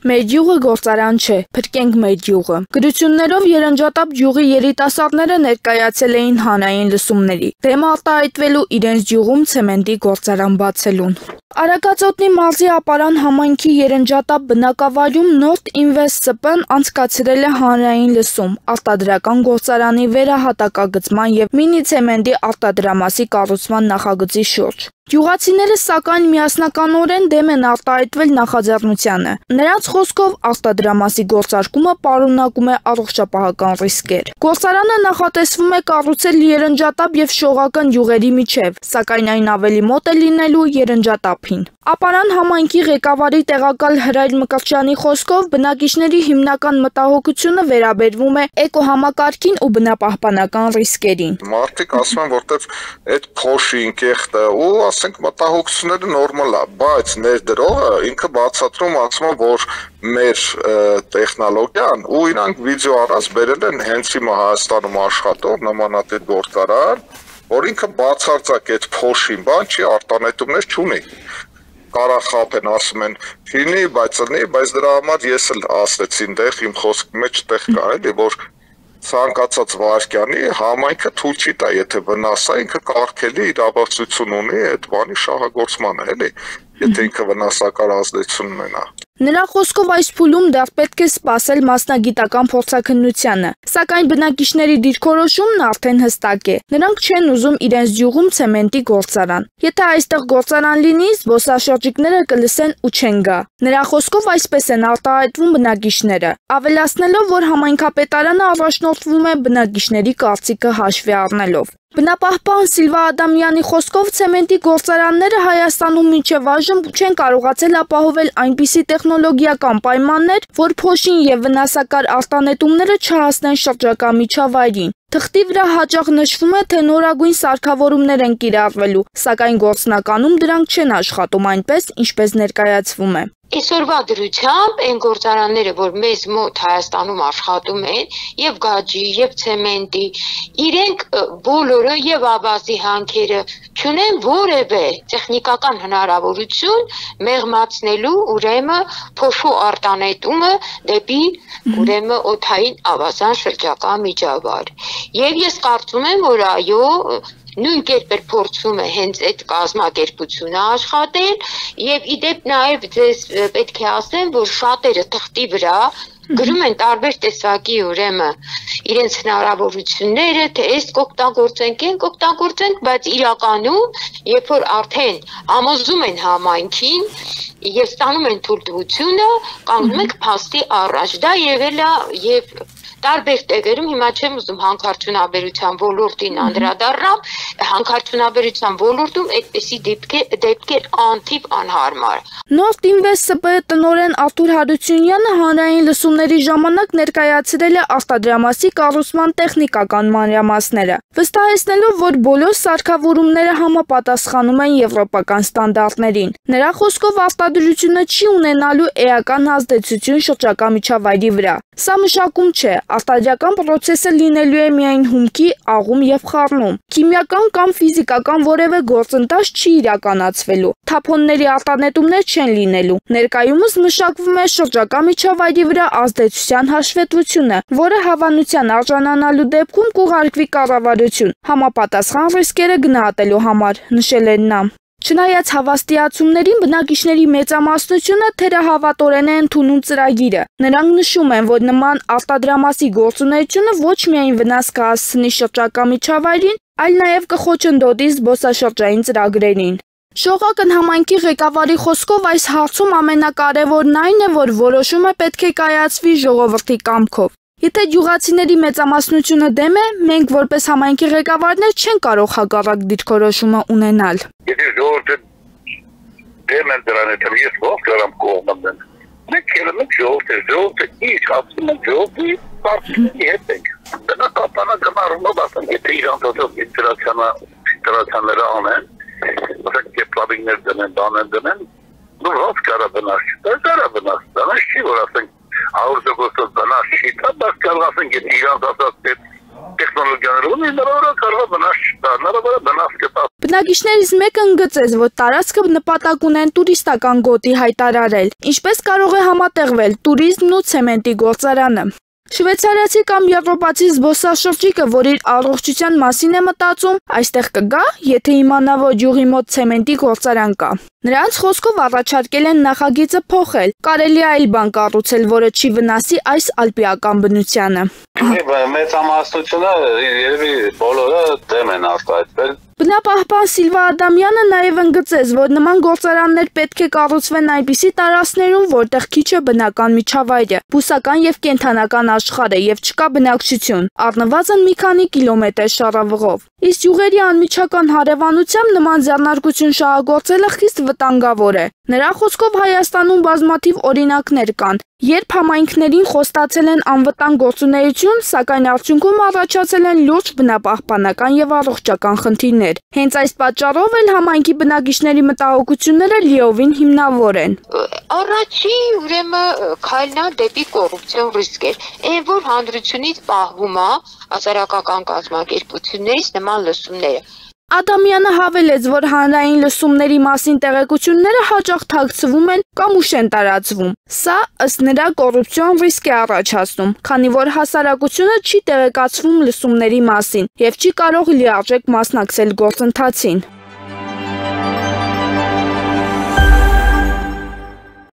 Մեր յուղը գործարան չէ, փրկենք մեր յուղը։ Գրություններով Երնջատապ յուղի երիտասարդները ներկայացել էին հանրային լսումների, դեմ արտահայտվելու իրենց յուղում ցեմենտի գործարան բացելուն։ Արագածոտնի մարզի ապարան համայնքի Երնջատապ բնակավայրում North Invest ՍՊ-ն անցկացրել է հանրային լսում արտադրական գործարանի վերահատակագծման և մինի ցեմենտի արտադրամասի կառուցման նախագծի շուրջ։ Գյուղացիները սակայն միասնականորեն դեմ են արտահայտվել նախաձեռնությանը։ Նրանց խոսքով արտադրամասի գործարկումը պարունակում է առողջապահական ռիսկեր։ Գործարանը նախատեսվում է կառուցել Երնջատապ և Շողակն յուղերի միջև, սակայն այն ավելի մոտ է լինելու Երնջատապին։ Ապարան համայնքի ղեկավարի տեղակալ Հրայր Մկրտչյանի խոսքով բնակիչների հիմնական մտահոգությունը վերաբերվում է էկոհամակարգին ու բնապահպանական ռիսկերին։ Մարդիկ ասում են, որտեվ այդ փոշին, կեղտը ու ասենք մտահոգությունները նորմալ է, բայց ներդրողը ինքը բացատրում ասում է, որ մեր տեխնոլոգիան ու իրանք վիդեո առած բերել են հենց հիմա Հայաստանում աշխատող նմանատիպ գործարար, որ ինքը բացարձակ այդ փոշին բան չի, արտանետումներ չունի։ Կարախապ են ասում են ֆինի, բայց դրա համար ես էլ ասեցի այնտեղ իմ խոսքի մեջ տեղ կա էլի, որ ցանկացած վարկյանի համայնքը թույլ չի տա, եթե վնասա, ինքը կարգելի իրավասություն ունի այդ բանի շահագործմանը, էլի, եթե ինքը վնասակար ազդեցություն ունենա։ Նրա խոսքով այս փուլում դեռ պետք է սպասել մասնագիտական փորձաքննությանը, սակայն բնակիչների դիրքորոշումն արդեն հստակ է։ Նրանք չեն ուզում իրենց յուղում ցեմենտի գործարան։ Եթե այստեղ գործարան լինի, զբոսաշրջիկները կլսեն ու չեն գա։ Նրա խոսքով այսպես են արտահայտվում բնակիչները, ավելացնելով, որ համայնքապետարանը առաջնորդվում է բնակիչների կարծիքը հաշվի առնելով։ Բնապահպան Սիլվա Ադամյանի խոսքով ցեմենտի գործարանները Հայաստանում մինչև այժմ չեն կարողացել ապահովել այնպիսի տեխնոլոգիական պայմաններ, որ փոշին և վնասակար արտանետումները չհասնեն շրջակա միջավայրին։ Թղթի վրա հաճախ նշվում է, թե նորագույն սարքավորումներ են կիրառվելու, սակայն գործնականում դրանք չեն աշխատում այնպես, ինչպես ներկայացվում է։ Այսօրվա դրությամբ այն գործարանները, որ մեզ մոտ Հայաստանում աշխատում են, եւ գաջի, եւ ցեմենտի, իրենք բոլորը եւ ավազի հանքերը չունեն որևէ տեխնիկական հնարավորություն մեղմացնելու ուրեմն փոշու արտանետումը դեպի ուրեմն օդային ավազան շրջակա միջավայր։ Եվ ես կարծում եմ, որ այո, նույն կերպ փորձում է հենց այդ կազմակերպությունը աշխատել եւ իդեպ նաեւ ձեզ պետք է ասեմ, որ շատերը թղթի վրա գրում են տարբեր տեսակի ուրեմն իրենց հնարավորությունները, թե այս կօգտագործենք, բայց իրականում երբ որ արդեն համոզում են համայնքին եւ ստանում են թույլտվությունը, կանգնում ենք փաստի առաջ։ Դա եղել է եւ տարբեր տեղերում, հիմա չեմ ուզում հանքարդյունաբերության ոլորտին անդրադառնալ, հանքարդյունաբերության ոլորտում այդպիսի դեպքեր անթիվ անհարմար։ North Invest ՍՊ-ի տնօրեն Արտուր Հարությունյանը հանրային լսումների ժամանակ ներկայացրել է արտադրամասի կառուցման տեխնիկական մանրամասները, վստահեցնելով, որ բոլոր սարքավորումները համապատասխանում են եվրոպական ստանդարտներին։ Նրա խոսքով արտադրությունը չի ունենալու էական ազդեցություն շրջակա միջավայրի վրա։ Սա մշակում չէ, արտադրական պրոցեսը լինելու է միայն հումքի, աղում և խառնում։ Քիմիական կամ ֆիզիկական որևէ գործընթաց չի իրականացվելու, թափոնների արտանետումներ չեն լինելու։ Ներկայումս մշակվում է շրջակա միջավայրի վրա ազդեցության հաշվետվությունը, որը հավանության արժանանալու դեպքում կուղարկվի կառավարություն, համապատասխան ռիսկերը գնահատելու համար, նշել է նա։ Չնայած հավաստիացումներին բնակիչների մեծամասնությունը թերահավատորեն է ընդունում ծրագիրը։ Նրանք նշում են, որ նման արտադրամասի գործունեությունը ոչ միայն վնաս կհասցնի շրջակա միջավայրին, այլ նաև կխոչընդոտի զբոսաշրջային ծրագրերին։ Շողակն համայնքի ղեկավարի խոսքով այս հարցում ամենակարևորն այն է, որ որոշումը պետք է կայացվի ժողովրդի կամքով։ Եթե գյուղացիների մեծամասնությունը դեմ է, մենք որպես համայնքի ղեկավարներ չեն կարող հակառակ դիրքորոշումը ունենալ։ Եթե ժողովուրդը դեմ են դրան, եթե ես ով կարամ կողմեմ դեմ։ Մենք կերնենք ժողովուրդը ինչ ասում են ժողովրդի պարտիի հետ ենք։ Դա կապանագնարունով ասեմ, եթե իրանց ֆիլտրացիաները անեն, ասենք կեպլավիններ դնեն, բանեն դնեն, նու ով կարա բնաս չի, կարա բնաս, բնաս չի, որ ասենք 100% բնաս չի, բայց կարող ասենք, եթե իրանց ասած տեխնոլոգիաները ունի, նրա կարող վնաս չտա, նրա վնաս կտա։ Բնակիչներից մեկը ընդգծեց, որ տարածքը նպատակ ունեն տուրիստական գոտի հայտարարել, ինչպես կարող է համատեղվել տուրիզմն ու ցեմենտի գործարանը։ Շվեյցարացի կամ եվրոպացի զբոսաշրջիկը, որ իր առողջության մասին է մտածում, այստեղ կգա, եթե իմանա, որ յուղի մոտ ցեմենտի գործարան կա։ Նրանց խոսքով առաջարկել են նախագիծը փոխել, կարելի է այլ բան կառուցել, որը չի վնասի այս ալպիական բնությանը։ Մեծամասնությունը երևի բոլորը դեմ են արտահայտվել։ Բնապահպան Սիլվա Ադամյանը նաև ընդգծեց, որ նման գործարաններ պետք է կառուցվեն այնպիսի տարածքներում, որտեղ քիչ է բնական միջավայրը, բուսական եւ կենդանական աշխարհը եւ չկա բնակչություն, առնվազն մի քանի կիլոմետր շարավղով։ Իսկ յուղերի անմիջական հարևանությամբ նման ձեռնարկություն շահագործելը խիստ վտանգավոր է։ Նրա խոսքով Հայաստանում բազմաթիվ օրինակներ կան, երբ համայնքներին խոստացել են անվտանգ գործունեություն, սակայն արդյունքում առաջացել են լուրջ բնապահպանական եւ առողջական խնդիրներ։ Հենց այս պատճառով էլ համայնքի բնակիչների մտահոգությունները լիովին հիմնավոր են։ Առաջի ուրեմն քայլնա դեպի կոռուպցիոն ռիսկեր։ Այն որ հանրությունից պահվում է հասարակական կազմակերպություններից նման լսումները։ Ադամյանը հավելեց, որ հանրային լսումների մասին տեղեկությունները հաճախ թաքցվում են կամ ուշ են տարածվում։ Սա ըստ նրա կոռուպցիոն ռիսկ է առաջացնում, քանի որ հասարակությունը չի տեղեկացվում լսումների մասին եւ չի կարող լիարժեք մասնակցել գործընթացին։